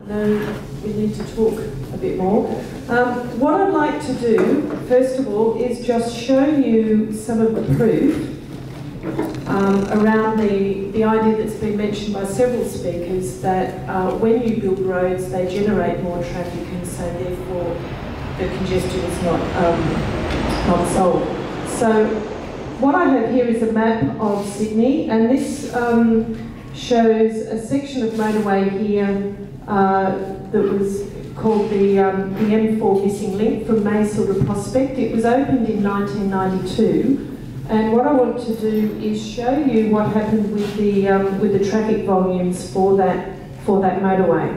No, we need to talk a bit more. What I'd like to do, first of all, is just show you some of the proof around the idea that's been mentioned by several speakers that when you build roads, they generate more traffic, and so therefore the congestion is not solved. So what I have here is a map of Sydney, and this shows a section of motorway here that was called the M4 Missing Link from Mayfield to Prospect. It was opened in 1992, and what I want to do is show you what happened with the traffic volumes for that motorway.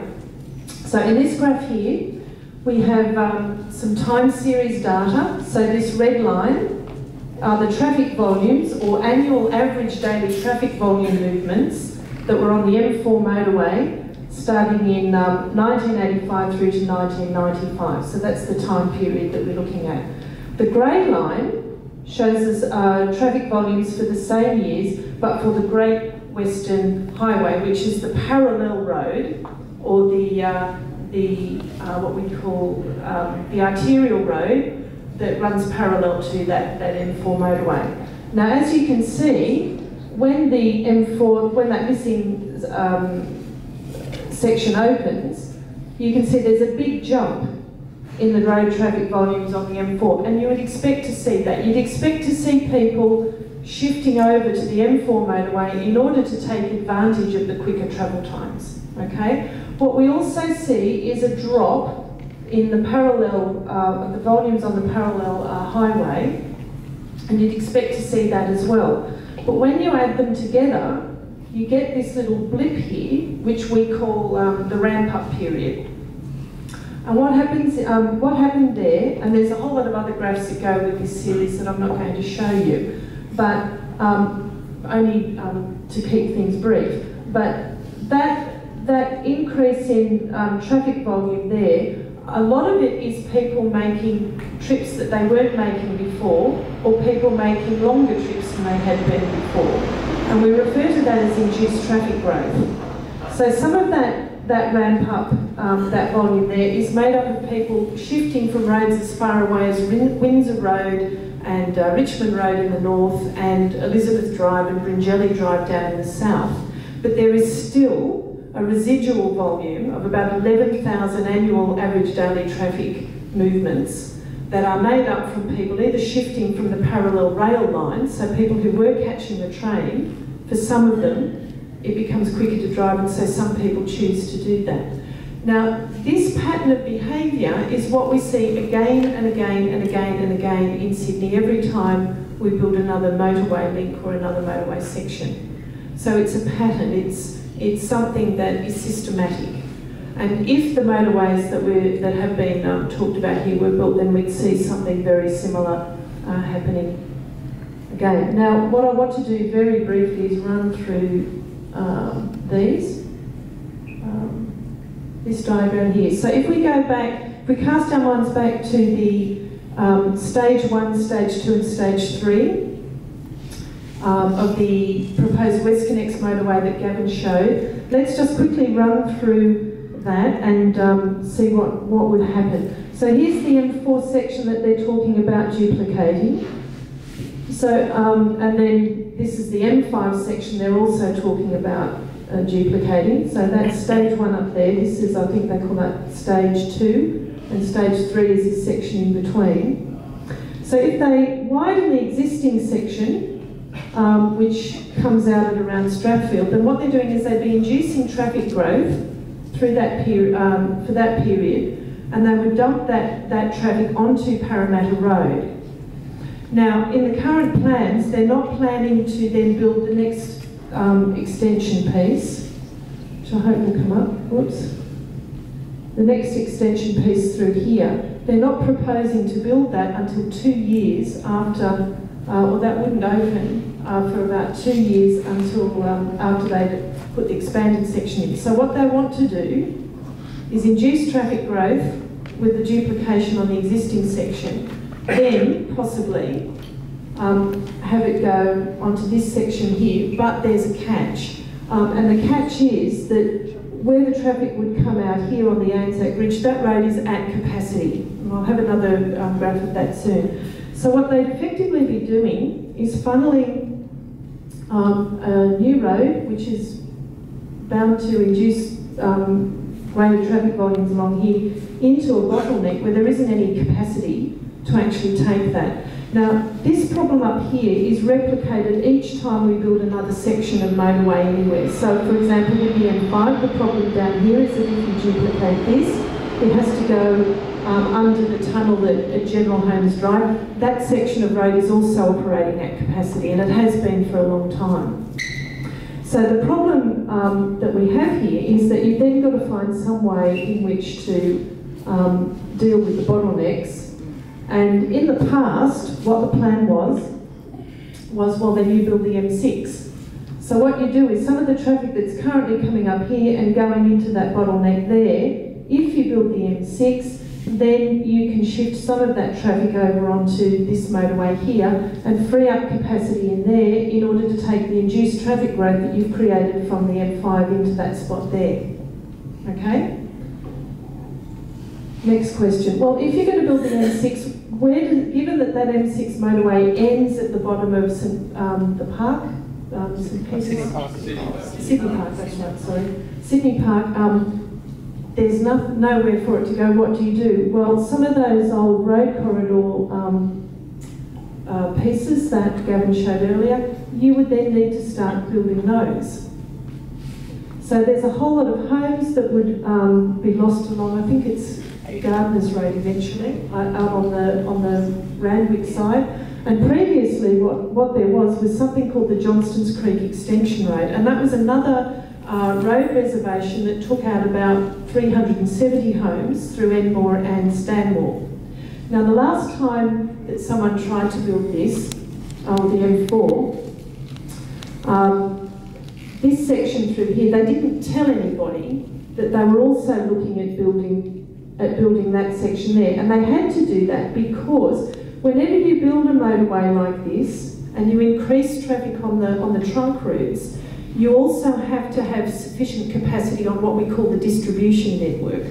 So in this graph here, we have some time series data. So this red line are the traffic volumes, or annual average daily traffic volume movements that were on the M4 motorway starting in 1985 through to 1995. So that's the time period that we're looking at. The grey line shows us traffic volumes for the same years, but for the Great Western Highway, which is the parallel road, or what we call the arterial road that runs parallel to that M4 motorway. Now, as you can see, when that missing section opens, you can see there's a big jump in the road traffic volumes on the M4, and you would expect to see that. You'd expect to see people shifting over to the M4 motorway in order to take advantage of the quicker travel times, okay? What we also see is a drop in the parallel, the volumes on the parallel highway, and you'd expect to see that as well. But when you add them together, you get this little blip here, which we call the ramp-up period. And what happened there, and there's a whole lot of other graphs that go with this series that I'm not going to show you, but only to keep things brief. But that increase in traffic volume there, a lot of it is people making trips that they weren't making before, or people making longer trips than they had been before. And we refer to that as induced traffic growth. So some of that ramp up, that volume there, is made up of people shifting from roads as far away as Windsor Road and Richmond Road in the north, and Elizabeth Drive and Bringelly Drive down in the south. But there is still a residual volume of about 11,000 annual average daily traffic movements that are made up from people either shifting from the parallel rail lines, so people who were catching the train, for some of them it becomes quicker to drive, and so some people choose to do that. Now, this pattern of behaviour is what we see again and again and again and again in Sydney every time we build another motorway link or another motorway section. So it's a pattern, it's something that is systematic. And if the motorways that have been talked about here were built, then we'd see something very similar happening again. Now, what I want to do very briefly is run through this diagram here. So if we go back, if we cast our minds back to the stage 1, stage 2 and stage 3 of the proposed WestConnex motorway that Gavin showed, let's just quickly run through that and see what would happen. So here's the M4 section that they're talking about duplicating. So, and then this is the M5 section they're also talking about duplicating. So that's stage 1 up there. This is, I think they call that stage 2, and stage 3 is this section in between. So if they widen the existing section, which comes out at around Stratfield, then what they're doing is they'd be inducing traffic growth through that period, for that period, and they would dump that traffic onto Parramatta Road. Now, in the current plans, they're not planning to then build the next extension piece, which I hope will come up. Whoops. The next extension piece through here. They're not proposing to build that until 2 years after, or that wouldn't open for about 2 years until after they put the expanded section in. So what they want to do is induce traffic growth with the duplication on the existing section, then possibly have it go onto this section here, but there's a catch. And the catch is that where the traffic would come out here on the Anzac Bridge, that road is at capacity. And I'll have another graph of that soon. So what they'd effectively be doing is funneling a new road, which is bound to induce greater traffic volumes along here, into a bottleneck where there isn't any capacity to actually take that. Now, this problem up here is replicated each time we build another section of motorway anywhere. So, for example, with the M5, the problem down here is that if you duplicate this, it has to go under the tunnel at General Holmes Drive. That section of road is also operating at capacity, and it has been for a long time. So the problem that we have here is that you've then got to find some way in which to deal with the bottlenecks. And in the past, what the plan was, well, then you build the M6. So what you do is some of the traffic that's currently coming up here and going into that bottleneck there, if you build the M6, then you can shift some of that traffic over onto this motorway here and free up capacity in there in order to take the induced traffic growth that you've created from the M5 into that spot there. Okay? Next question. Well, if you're going to build the M6, given that that M6 motorway ends at the bottom of the park, Sydney Park, that's right, sorry. Sydney Park, there's nowhere for it to go. What do you do? Well, some of those old road corridor pieces that Gavin showed earlier, you would then need to start building those. So there's a whole lot of homes that would be lost along, I think it's Gardner's Road eventually, out on the Randwick side. And previously what there was something called the Johnstons Creek Extension Road, and that was another road reservation that took out about 370 homes through Enmore and Stanmore. Now the last time that someone tried to build this, the M4, this section through here, they didn't tell anybody that they were also looking at building that section there, and they had to do that because whenever you build a motorway like this and you increase traffic on the trunk routes, you also have to have sufficient capacity on what we call the distribution network,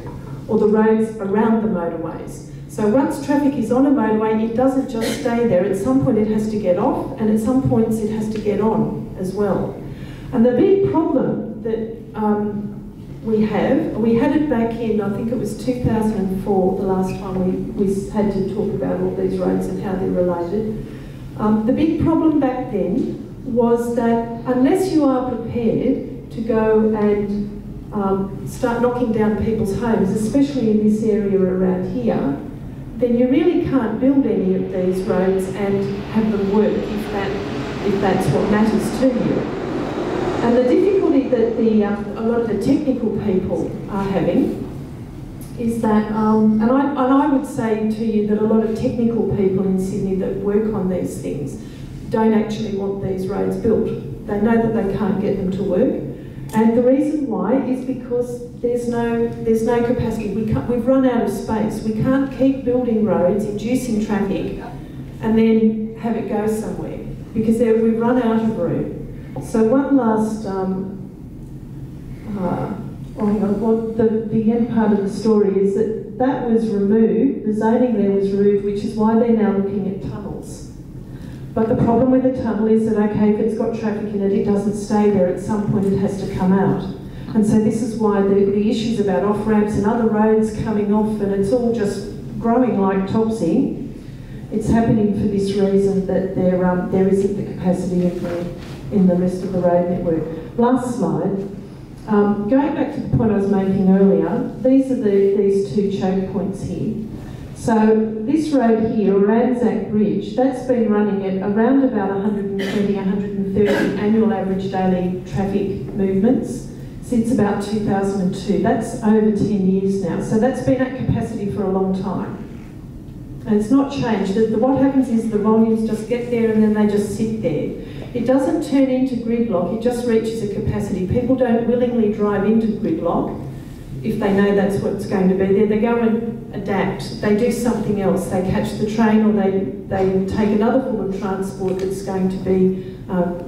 or the roads around the motorways. So once traffic is on a motorway, it doesn't just stay there. At some point it has to get off, and at some points it has to get on as well. And the big problem that we had it back in, I think it was 2004, the last time we had to talk about all these roads and how they're related. The big problem back then was that unless you are prepared to go and start knocking down people's homes, especially in this area around here, then you really can't build any of these roads and have them work if that's what matters to you. And the difficulty that a lot of the technical people are having is that, and I would say to you that a lot of technical people in Sydney that work on these things don't actually want these roads built. They know that they can't get them to work, and the reason why is because there's no capacity. We've run out of space. We can't keep building roads, inducing traffic, and then have it go somewhere because we've run out of room. So one last, the end part of the story is that was removed. The zoning there was removed, which is why they're now looking at tunnels. But the problem with the tunnel is that, okay, if it's got traffic in it, it doesn't stay there. At some point it has to come out. And so this is why the issues about off-ramps and other roads coming off, and it's all just growing like topsy. It's happening for this reason, that there isn't the capacity in the rest of the road network. Last slide. Going back to the point I was making earlier, these are these two choke points here. So this road here, or Anzac Bridge, that's been running at around about 120, 130 annual average daily traffic movements since about 2002. That's over 10 years now. So that's been at capacity for a long time. And it's not changed. What happens is the volumes just get there and then they just sit there. It doesn't turn into gridlock, it just reaches a capacity. People don't willingly drive into gridlock if they know that's what's going to be there. They go and adapt, they do something else, they catch the train, or they take another form of transport that's going to be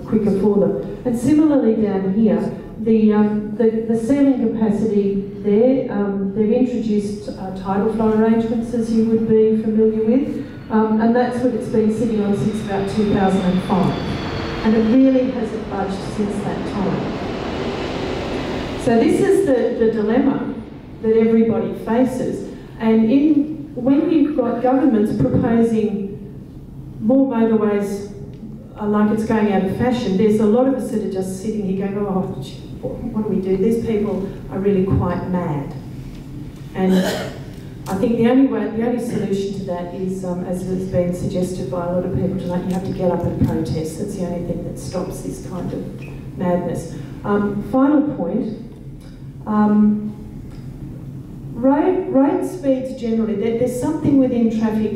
quicker for them. And similarly down here, the ceiling capacity there, they've introduced tidal flow arrangements, as you would be familiar with, and that's what it's been sitting on since about 2005. And it really hasn't budged since that time. So this is the dilemma that everybody faces. And when you've got governments proposing more motorways like it's going out of fashion, there's a lot of us that are just sitting here going, oh, what do we do? These people are really quite mad. And I think the only solution to that is, as has been suggested by a lot of people tonight, you have to get up and protest. That's the only thing that stops this kind of madness. Final point. Road speeds generally, there's something within traffic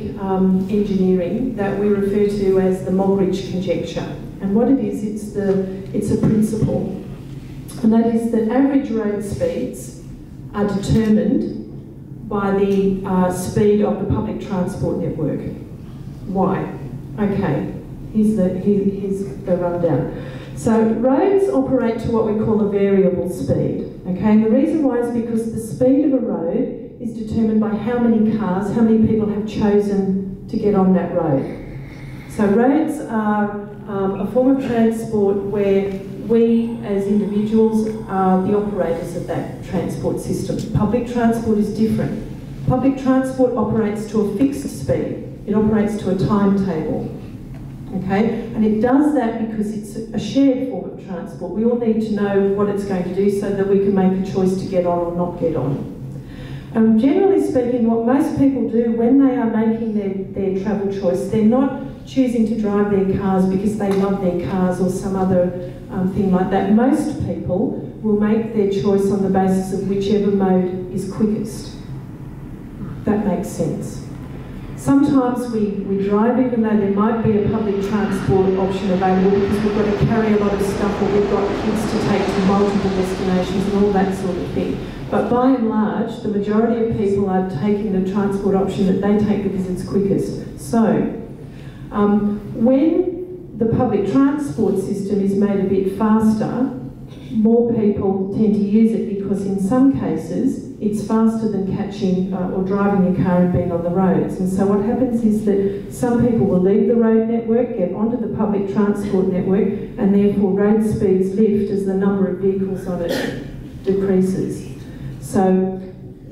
engineering that we refer to as the Moggridge conjecture. And what it is, it's a principle. And that is that average road speeds are determined by the speed of the public transport network. Why? Okay, here's the rundown. So roads operate to what we call a variable speed. Okay, and the reason why is because the speed of a road is determined by how many cars, how many people have chosen to get on that road. So roads are a form of transport where we as individuals are the operators of that transport system. Public transport is different. Public transport operates to a fixed speed. It operates to a timetable. Okay, and it does that because it's a shared form of transport. We all need to know what it's going to do so that we can make a choice to get on or not get on. Generally speaking, what most people do when they are making their travel choice, they're not choosing to drive their cars because they love their cars or some other thing like that. Most people will make their choice on the basis of whichever mode is quickest. That makes sense. Sometimes we drive even though there might be a public transport option available because we've got to carry a lot of stuff or we've got kids to take to multiple destinations and all that sort of thing. But by and large, the majority of people are taking the transport option that they take because it's quickest. So, when the public transport system is made a bit faster, more people tend to use it because in some cases it's faster than catching or driving your car and being on the roads. And so what happens is that some people will leave the road network, get onto the public transport network, and therefore road speeds lift as the number of vehicles on it decreases. So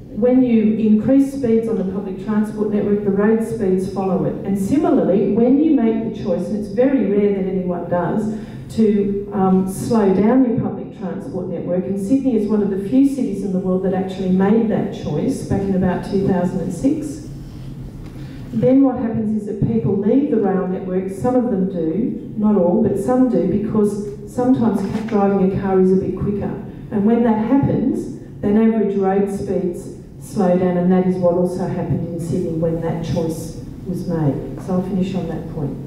when you increase speeds on the public transport network, the road speeds follow it. And similarly, when you make the choice, and it's very rare that anyone does, to slow down your public transport network, and Sydney is one of the few cities in the world that actually made that choice back in about 2006. Then what happens is that people leave the rail network, some of them do, not all, but some do, because sometimes driving a car is a bit quicker. And when that happens, then average road speeds slow down, and that is what also happened in Sydney when that choice was made. So I'll finish on that point.